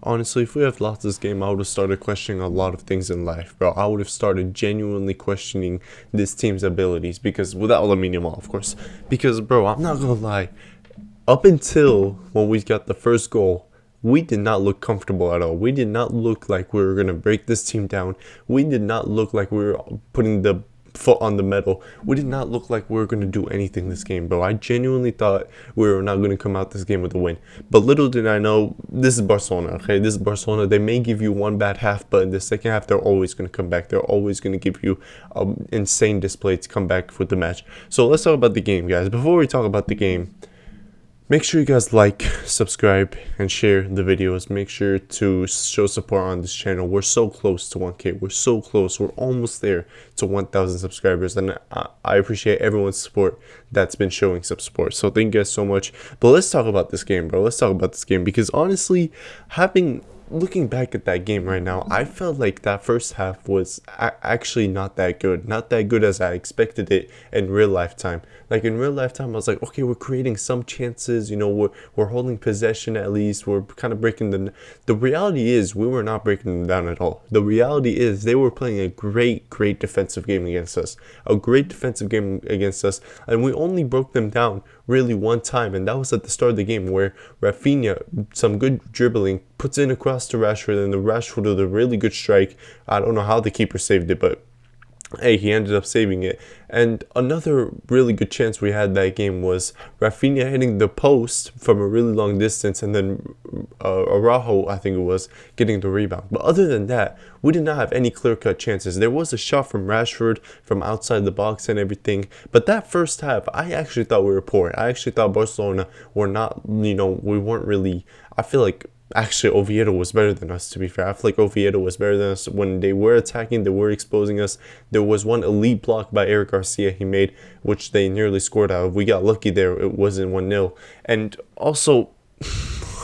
honestly, if we have lost this game, I would have started questioning a lot of things in life, bro. I would have started genuinely questioning this team's abilities because without Lamine Yamal, of course. Because, bro, I'm not gonna lie. Up until when we got the first goal, we did not look comfortable at all. We did not look like we were going to break this team down. We did not look like we were putting the foot on the metal. We did not look like we were going to do anything this game, bro. I genuinely thought we were not going to come out this game with a win. But little did I know, this is Barcelona, okay? This is Barcelona. They may give you one bad half, but in the second half, they're always going to come back. They're always going to give you an insane display to come back with the match. So let's talk about the game, guys. Before we talk about the game, make sure you guys like, subscribe, and share the videos. Make sure to show support on this channel. We're so close to 1K. We're so close. We're almost there to 1,000 subscribers. And I appreciate everyone's support that's been showing some support. So thank you guys so much. But let's talk about this game, bro. Let's talk about this game. Because honestly, looking back at that game right now, I felt like that first half was actually not that good. Not that good as I expected it in real life time. Like in real life time, I was like, okay, we're creating some chances. You know, we're holding possession at least. We're kind of breaking them. The reality is we were not breaking them down at all. The reality is they were playing a great defensive game against us. A great defensive game against us. And we only broke them down really one time. And that was at the start of the game where Rafinha, some good dribbling, puts in across to Rashford, and the Rashford with a really good strike. I don't know how the keeper saved it, but hey, he ended up saving it. And another really good chance we had that game was Rafinha hitting the post from a really long distance, and then Araujo, I think it was, getting the rebound. But other than that, we did not have any clear-cut chances. There was a shot from Rashford from outside the box and everything. But that first half, I actually thought we were poor. I actually thought Barcelona were not, we weren't really, I feel like, actually, Oviedo was better than us, to be fair. I feel like Oviedo was better than us when they were attacking, they were exposing us. There was one elite block by Eric Garcia he made, which they nearly scored out of. We got lucky there. It wasn't 1-0. And also,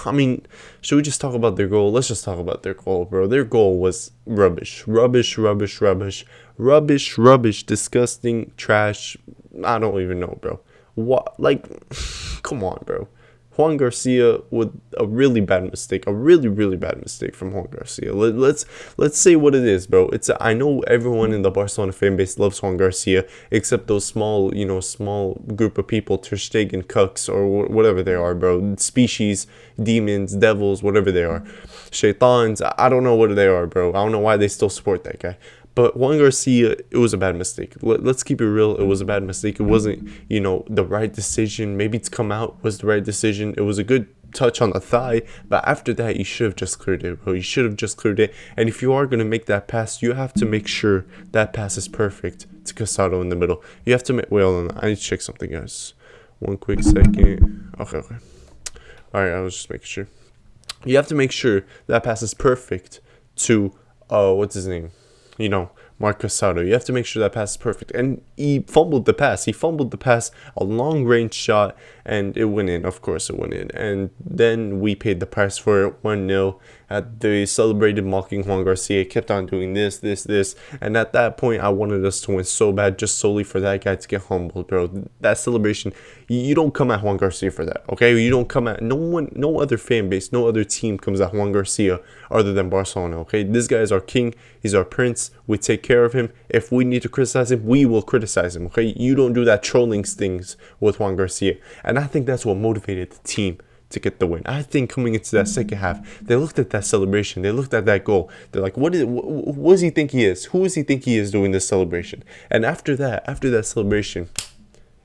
I mean, should we just talk about their goal? Let's just talk about their goal, bro. Their goal was rubbish. Rubbish, disgusting, trash. I don't even know, bro. What? Like, come on, bro. Juan Garcia with a really bad mistake, a really bad mistake from Juan Garcia. Let's say what it is, bro. I know everyone in the Barcelona fan base loves Juan Garcia, except those small group of people, Ter Stegen cucks or whatever they are, bro. Species, demons, devils, whatever they are, shaitans. I don't know what they are, bro. I don't know why they still support that guy. But Juan Garcia, it was a bad mistake. Let's keep it real. It was a bad mistake. It wasn't, the right decision. Maybe to come out was the right decision. It was a good touch on the thigh. But after that, you should have just cleared it, bro. You should have just cleared it. And if you are going to make that pass, you have to make sure that pass is perfect to Casado in the middle. You have to make... Wait, hold on. I need to check something, guys. One quick second. Okay. All right, I was just making sure. You have to make sure that pass is perfect to... what's his name? Marc Casado. You have to make sure that pass is perfect. And he fumbled the pass. A long-range shot, and it went in. Of course it went in. And then we paid the price for it, 1-0. They celebrated mocking Juan Garcia. Kept on doing this. And at that point, I wanted us to win so bad, just solely for that guy to get humbled, bro. That celebration, you don't come at Juan Garcia for that, okay? You don't come at... No other fan base, no other team comes at Juan Garcia other than Barcelona, okay? This guy is our king. He's our prince. We take care of him. If we need to criticize him, we will criticize him, okay? You don't do that trolling things with Juan Garcia. And I think that's what motivated the team to get the win. I think coming into that second half, they looked at that celebration. They looked at that goal. They're like, what does he think he is? Who does he think he is doing this celebration? And after that celebration,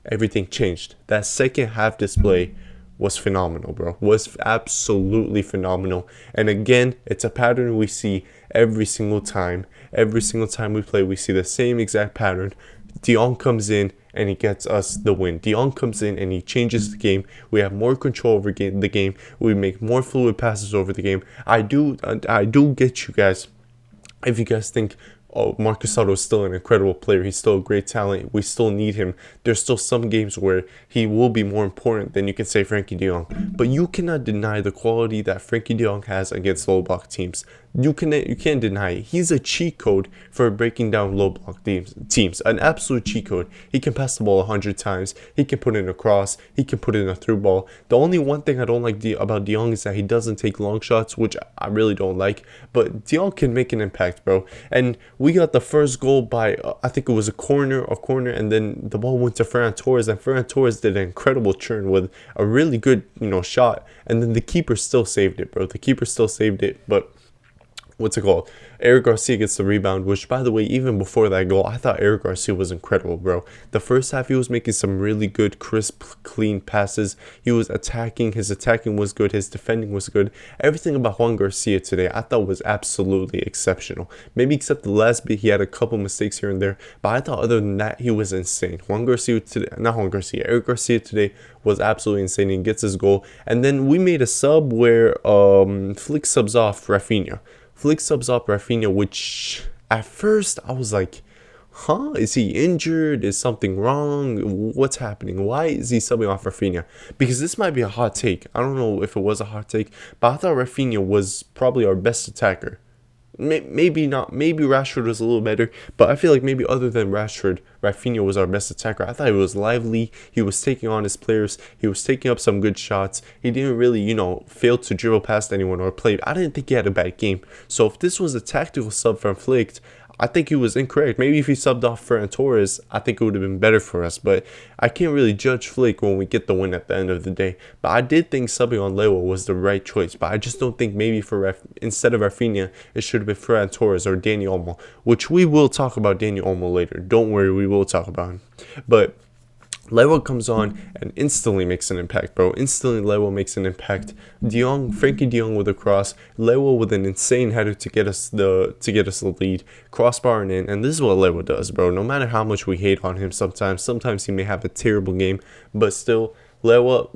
everything changed. That second half display was phenomenal, bro. Was absolutely phenomenal. And again, it's a pattern we see every single time. Every single time we play, we see the same exact pattern. Dion comes in and he gets us the win. Dion comes in and he changes the game. We have more control over the game. We make more fluid passes over the game. I do get you guys. If you guys think Marcus Otto is still an incredible player. He's still a great talent. We still need him. There's still some games where he will be more important than you can say Frankie de Jong. But you cannot deny the quality that Frankie de Jong has against low block teams. You can't deny it. He's a cheat code for breaking down low block teams. An absolute cheat code. He can pass the ball 100 times. He can put in a cross. He can put in a through ball. The only one thing I don't like about de Jong is that he doesn't take long shots, which I really don't like. But de Jong can make an impact, bro. And we got the first goal by, I think it was a corner, and then the ball went to Ferran Torres, and Ferran Torres did an incredible turn with a really good, shot. And then the keeper still saved it, bro. The keeper still saved it, but what's it called? Eric Garcia gets the rebound, which, by the way, even before that goal, I thought Eric Garcia was incredible, bro. The first half, he was making some really good, crisp, clean passes. He was attacking. His attacking was good. His defending was good. Everything about Juan Garcia today, I thought was absolutely exceptional. Maybe except the last bit, he had a couple mistakes here and there. But I thought other than that, he was insane. Eric Garcia today was absolutely insane. He gets his goal. And then we made a sub where Flick subs off Rafinha. Which at first I was like, huh? Is he injured? Is something wrong? What's happening? Why is he subbing off Rafinha? Because this might be a hot take. I don't know if it was a hot take, but I thought Rafinha was probably our best attacker. Maybe not. Maybe Rashford was a little better, but I feel like maybe other than Rashford, Rafinha was our best attacker. I thought he was lively. He was taking on his players. He was taking up some good shots. He didn't really, fail to dribble past anyone or play. I didn't think he had a bad game. So if this was a tactical sub from Flick, I think he was incorrect. Maybe if he subbed off Ferran Torres, I think it would have been better for us. But I can't really judge Flick when we get the win at the end of the day. But I did think subbing on Lewa was the right choice. But I just don't think maybe instead of Rafinha, it should have been Ferran Torres or Dani Olmo, which we will talk about Dani Olmo later. Don't worry, we will talk about him. But Lewa comes on and instantly makes an impact, bro. Instantly, Lewa makes an impact. Frankie de Jong with a cross. Lewa with an insane header to get us the lead. Crossbar and in, and this is what Lewa does, bro. No matter how much we hate on him, sometimes he may have a terrible game, but still, Lewa,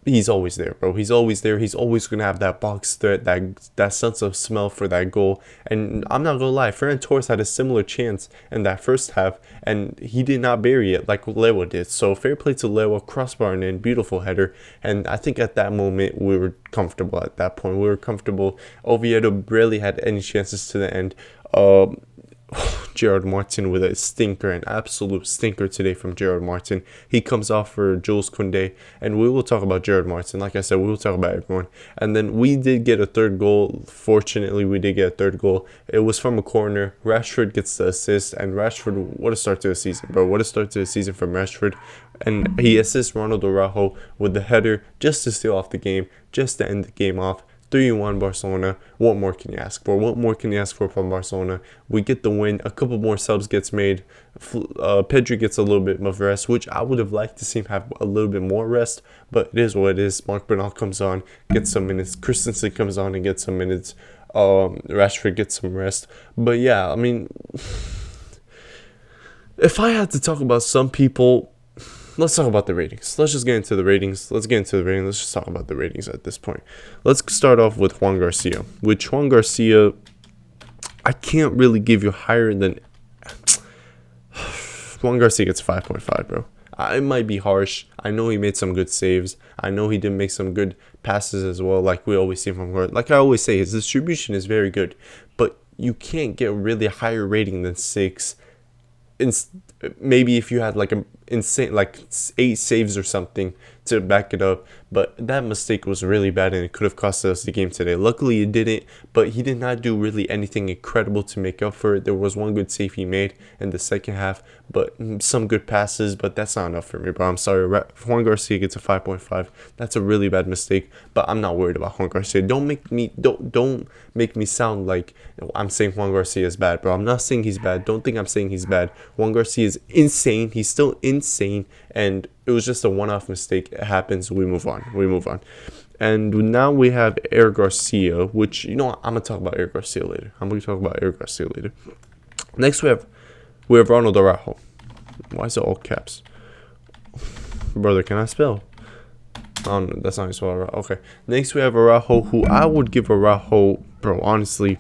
he's always there, bro. He's always there. He's always going to have that box threat, that sense of smell for that goal. And I'm not going to lie, Ferran Torres had a similar chance in that first half, and he did not bury it like Lewa did. So fair play to Lewa, crossbar and in, beautiful header. And I think at that moment, we were comfortable at that point. We were comfortable. Oviedo barely had any chances to the end. Gerard Martin with a stinker, an absolute stinker today from Gerard Martin. He comes off for Jules Koundé, and we will talk about Gerard Martin. Like I said, we will talk about everyone. And then we did get a third goal. Fortunately, we did get a third goal. It was from a corner. Rashford gets the assist, and Rashford, what a start to the season, bro. What a start to the season from Rashford. And he assists Ronald Araujo with the header just to steal off the game, just to end the game off. 3-1 Barcelona. What more can you ask for? What more can you ask for from Barcelona? We get the win. A couple more subs gets made. Pedri gets a little bit of rest, which I would have liked to see him have a little bit more rest, but it is what it is. Mark Bernal comes on, gets some minutes. Christensen comes on and gets some minutes. Rashford gets some rest. But yeah, I mean, if I had to talk about some people, let's talk about the ratings. Let's just get into the ratings. Let's just talk about the ratings at this point. Let's start off with Juan Garcia. Which Juan Garcia, I can't really give you higher than... Juan Garcia gets 5.5, bro. It might be harsh. I know he made some good saves. I know he did make some good passes as well, like we always see from Garcia. Like I always say, his distribution is very good. But you can't get really a higher rating than 6. Maybe if you had like a insane 8 saves or something to back it up, but that mistake was really bad and it could have cost us the game today. Luckily it didn't, but he did not do really anything incredible to make up for it. There was one good save he made in the second half, but some good passes, but that's not enough for me, bro. I'm sorry. Juan Garcia gets a 5.5. That's a really bad mistake, but I'm not worried about Juan Garcia. Don't make me sound like I'm saying Juan Garcia is bad, bro. I'm not saying he's bad. Don't think I'm saying he's bad. Juan Garcia is insane. He's still insane, and it was just a one-off mistake. It happens. We move on. And now we have Eric Garcia, which, I'm going to talk about Eric Garcia later. Next we have Ronald Araujo. Why is it all caps? Brother, can I spell? Oh, no, that's not how you spell Araujo. Okay. Next we have Araujo, who I would give Araujo, bro, honestly,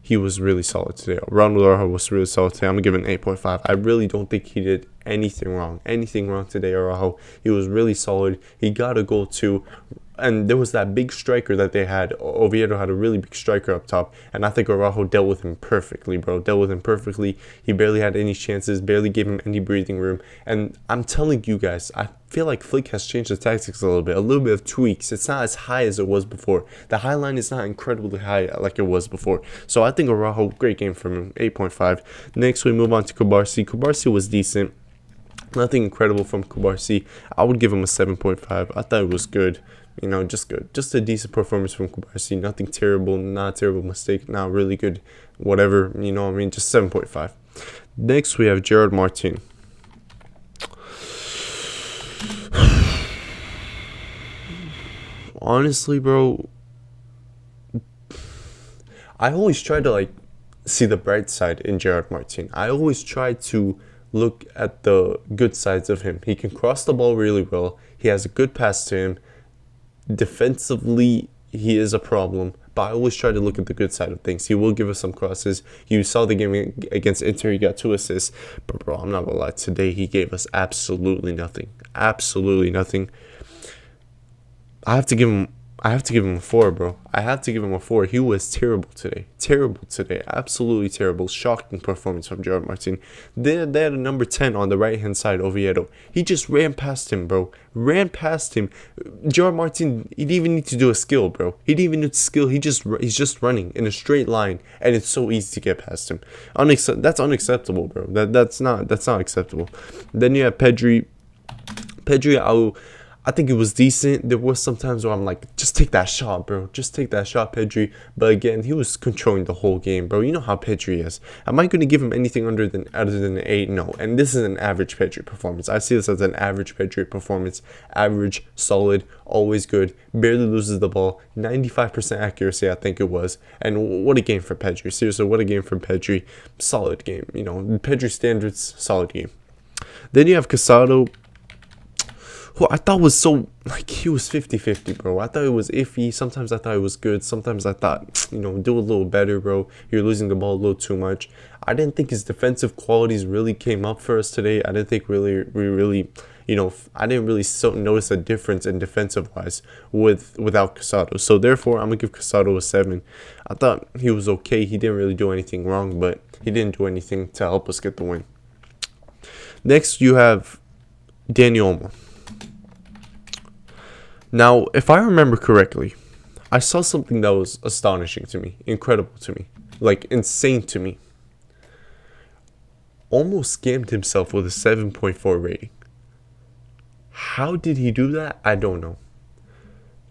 he was really solid today. Ronald Araujo was really solid today. I'm going to give him an 8.5. I really don't think he did anything wrong today, Araujo. He was really solid. He got a goal too. And there was that big striker that they had. Oviedo had a really big striker up top. And I think Araujo dealt with him perfectly, bro. Dealt with him perfectly. He barely had any chances, barely gave him any breathing room. And I'm telling you guys, I feel like Flick has changed the tactics a little bit of tweaks. It's not as high as it was before. The high line is not incredibly high like it was before. So I think Araujo, great game from him, 8.5. Next, we move on to Kubarsi. Kubarsi was decent. Nothing incredible from Kubarsi. I would give him a 7.5. I thought it was good. You know, just good. Just a decent performance from Kubarsi. Nothing terrible. Not a terrible mistake. Not really good. Whatever. You know what I mean? Just 7.5. Next, we have Gerard Martin. Honestly, bro, I always try to, like, see the bright side in Gerard Martin. I always try to look at the good sides of him. He can cross the ball really well. He has a good pass to him. Defensively, he is a problem, but I always try to look at the good side of things. He will give us some crosses. You saw the game against Inter, he got 2 assists. But, bro, I'm not going to lie. Today, he gave us absolutely nothing. Absolutely nothing. I have to give him a 4, bro. I have to give him a 4. He was terrible today. Terrible today. Absolutely terrible. Shocking performance from Gerard Martin. They had a number 10 on the right-hand side, Oviedo. He just ran past him, bro. Ran past him. Gerard Martin, he didn't even need to do a skill, bro. He didn't even need to skill. He's just running in a straight line, and it's so easy to get past him. That's unacceptable, bro. That's not acceptable. Then you have Pedri. I think it was decent. There was some times where I'm like, just take that shot, bro. Just take that shot, Pedri. But again, he was controlling the whole game, bro. You know how Pedri is. Am I going to give him anything other than an 8? No. And this is an average Pedri performance. I see this as an average Pedri performance. Average, solid, always good. Barely loses the ball. 95% accuracy, I think it was. And what a game for Pedri. Seriously, what a game for Pedri. Solid game. You know, Pedri standards, solid game. Then you have Casado, who I thought was so, like, he was 50-50, bro. I thought it was iffy. Sometimes I thought it was good. Sometimes I thought, you know, do a little better, bro. You're losing the ball a little too much. I didn't think his defensive qualities really came up for us today. I didn't think you know, I didn't really notice a difference in defensive-wise without Casado. So, therefore, I'm going to give Casado a 7. I thought he was okay. He didn't really do anything wrong, but he didn't do anything to help us get the win. Next, you have Dani Olmo. Now, if I remember correctly, I saw something that was astonishing to me, incredible to me, like insane to me. Almost scammed himself with a 7.4 rating. How did he do that? I don't know.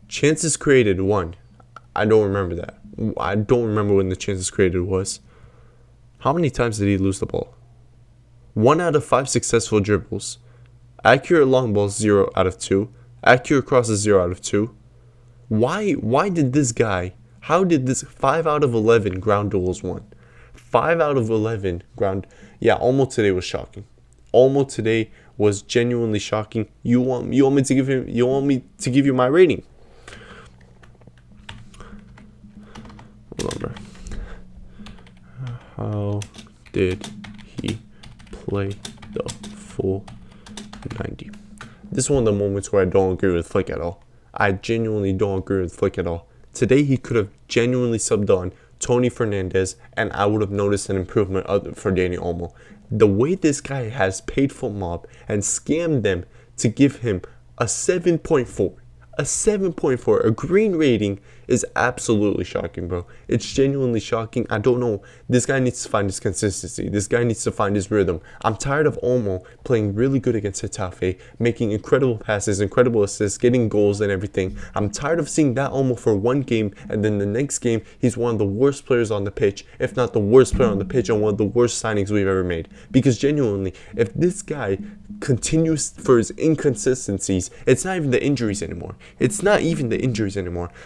Chances created, 1. I don't remember that. I don't remember when the chances created was. How many times did he lose the ball? 1 out of 5 successful dribbles. Accurate long balls, 0 out of 2. Accurate crosses, 0 out of 2. Why did this guy, how did this 5 out of 11 ground duels won? 5 out of 11 ground, yeah, Olmo today was shocking. Olmo today was genuinely shocking. You want me to give you my rating? Hold on, bro. How did he play the full 90? This is one of the moments where I don't agree with Flick at all. I genuinely don't agree with Flick at all. Today, he could have genuinely subbed on Tony Fernandez, and I would have noticed an improvement for Dani Olmo. The way this guy has paid for Mob and scammed them to give him a 7.4. A 7.4, a green rating, is absolutely shocking, bro. It's genuinely shocking. I don't know. This guy needs to find his consistency. This guy needs to find his rhythm. I'm tired of Olmo playing really good against Getafe, making incredible passes, incredible assists, getting goals and everything. I'm tired of seeing that Olmo for one game, and then the next game, he's one of the worst players on the pitch, if not the worst player on the pitch, and one of the worst signings we've ever made. Because genuinely, if this guy continues for his inconsistencies, it's not even the injuries anymore.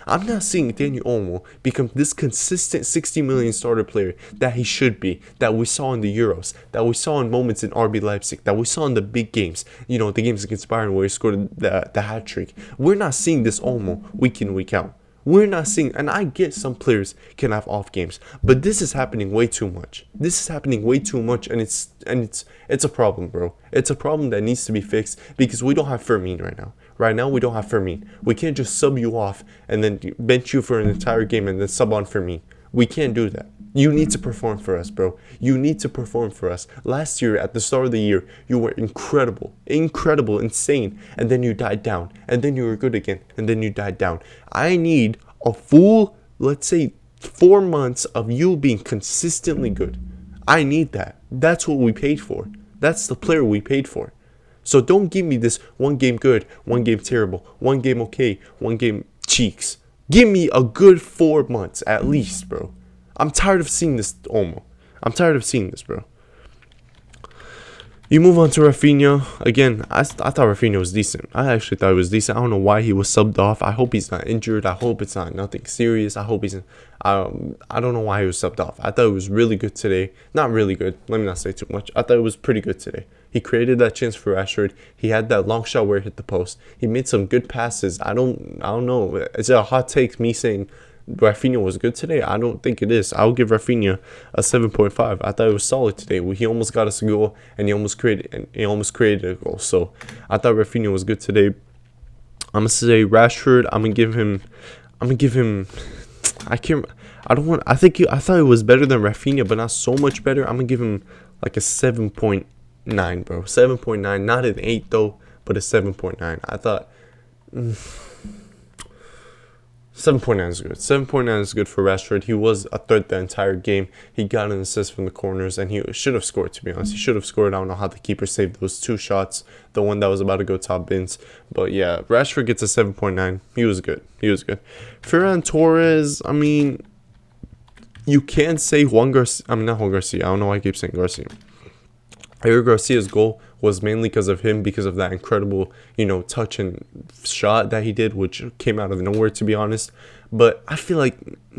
I'm not seeing Dani Olmo become this consistent 60 million starter player that he should be, that we saw in the Euros, that we saw in moments in RB Leipzig, that we saw in the big games, you know, the games against Bayern where he scored the hat trick. We're not seeing this Olmo week in, week out. We're not seeing, and I get some players can have off games, but this is happening way too much. This is happening way too much, and it's a problem, bro. It's a problem that needs to be fixed because we don't have Fermin right now. Right now, we don't have Fermin. We can't just sub you off and then bench you for an entire game and then sub on Fermin. We can't do that. You need to perform for us, bro. You need to perform for us. Last year, at the start of the year, you were incredible, insane, and then you died down, and then you were good again, and then you died down. I need a full, let's say, 4 months of you being consistently good. I need that. That's what we paid for. That's the player we paid for. So don't give me this 1 game good, 1 game terrible, 1 game okay, 1 game cheeks. Give me a good 4 months at least, bro. I'm tired of seeing this, Olmo. I'm tired of seeing this, bro. You move on to Rafinha. Again, I thought Rafinha was decent. I actually thought he was decent. I don't know why he was subbed off. I hope he's not injured. I hope it's not nothing serious. I hope he's... I don't know why he was subbed off. I thought it was really good today. Not really good. Let me not say too much. I thought it was pretty good today. He created that chance for Rashford. He had that long shot where it hit the post. He made some good passes. I don't know. Is it a hot take me saying Rafinha was good today? I don't think it is. I'll give Rafinha a 7.5. I thought it was solid today. He almost got us a goal, and he almost created a goal. So I thought Rafinha was good today. I'm gonna say Rashford. I'm gonna give him. I thought it was better than Rafinha, but not so much better. I'm gonna give him like a 7.9, bro. 7.9, not an 8 though, but a 7.9. I thought. 7.9 is good. 7.9 is good for Rashford. He was a threat the entire game. He got an assist from the corners, and he should have scored, to be honest. He should have scored. I don't know how the keeper saved those 2 shots. The one that was about to go top bins. But yeah, Rashford gets a 7.9. He was good. Ferran Torres, I mean, you can say not Juan Garcia. I don't know why I keep saying Garcia. Eric Garcia's goal was mainly because of him, because of that incredible, touch and shot that he did, which came out of nowhere, to be honest. But I feel like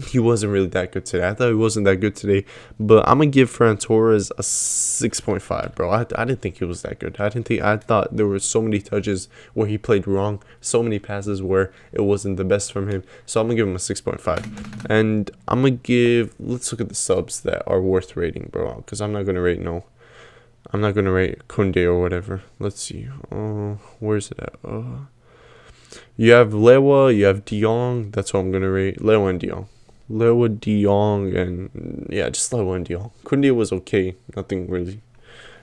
he wasn't really that good today. I thought he wasn't that good today. But I'm going to give Ferran Torres a 6.5, bro. I didn't think he was that good. I thought there were so many touches where he played wrong, so many passes where it wasn't the best from him. So I'm going to give him a 6.5. And I'm going to let's look at the subs that are worth rating, bro, because I'm not going to rate Koundé or whatever. Let's see. Where's it at? You have Lewa, you have De Jong. That's what I'm going to rate. Lewa and De Jong. Lewa, De Jong, and yeah, just Lewa and De Jong. Koundé was okay. Nothing really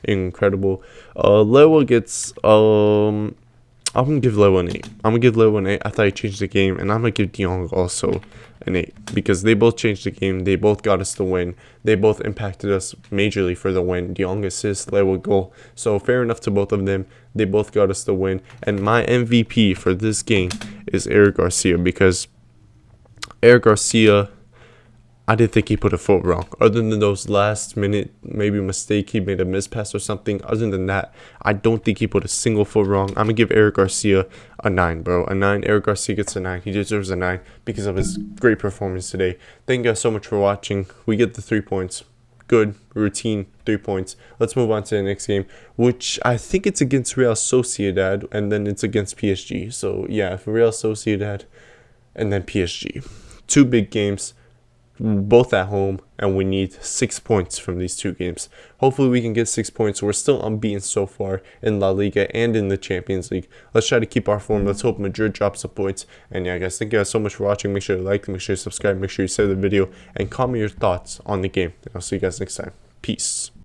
incredible. Lewa gets... I'm going to give Lewa an 8. I thought he changed the game. And I'm going to give De Jong also an 8. Because they both changed the game. They both got us the win. They both impacted us majorly for the win. De Jong assist, Lewa goal. So fair enough to both of them. They both got us the win. And my MVP for this game is Eric Garcia. Because Eric Garcia... I didn't think he put a foot wrong. Other than those last minute maybe mistake, he made a mispass or something. Other than that, I don't think he put a single foot wrong. I'm going to give Eric Garcia a 9, bro. A 9. Eric Garcia gets a 9. He deserves a 9 because of his great performance today. Thank you guys so much for watching. We get the 3 points. Good, routine, 3 points. Let's move on to the next game, which I think it's against Real Sociedad, and then it's against PSG. So, yeah, Real Sociedad and then PSG. 2 big games. Both at home, and we need 6 points from these 2 games. Hopefully we can get 6 points. We're still unbeaten so far in La Liga and in the Champions League. Let's try to keep our form. Let's hope Madrid drops some points. And yeah, guys, thank you guys so much for watching. Make sure to like, make sure to subscribe, make sure you share the video, and comment your thoughts on the game. And I'll see you guys next time. Peace.